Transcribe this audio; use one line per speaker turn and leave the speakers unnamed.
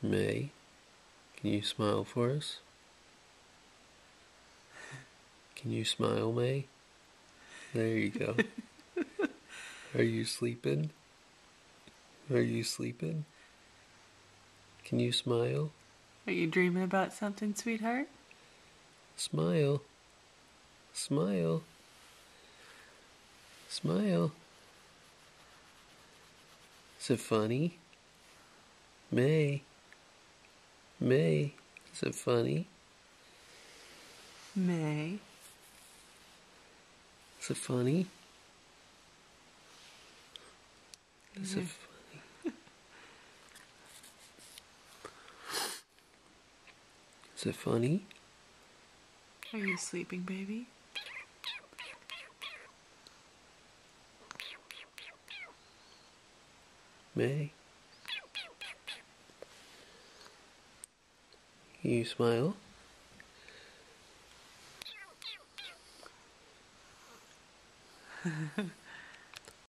May, can you smile for us? Can you smile, May? There you go. Are you sleeping? Are you sleeping? Can you smile?
Are you dreaming about something, sweetheart?
Smile. Smile. Smile. Is it funny? May. May. Is it funny?
May.
Is it funny? Is it funny? Is it funny?
Are you sleeping, baby?
May. Can you smile?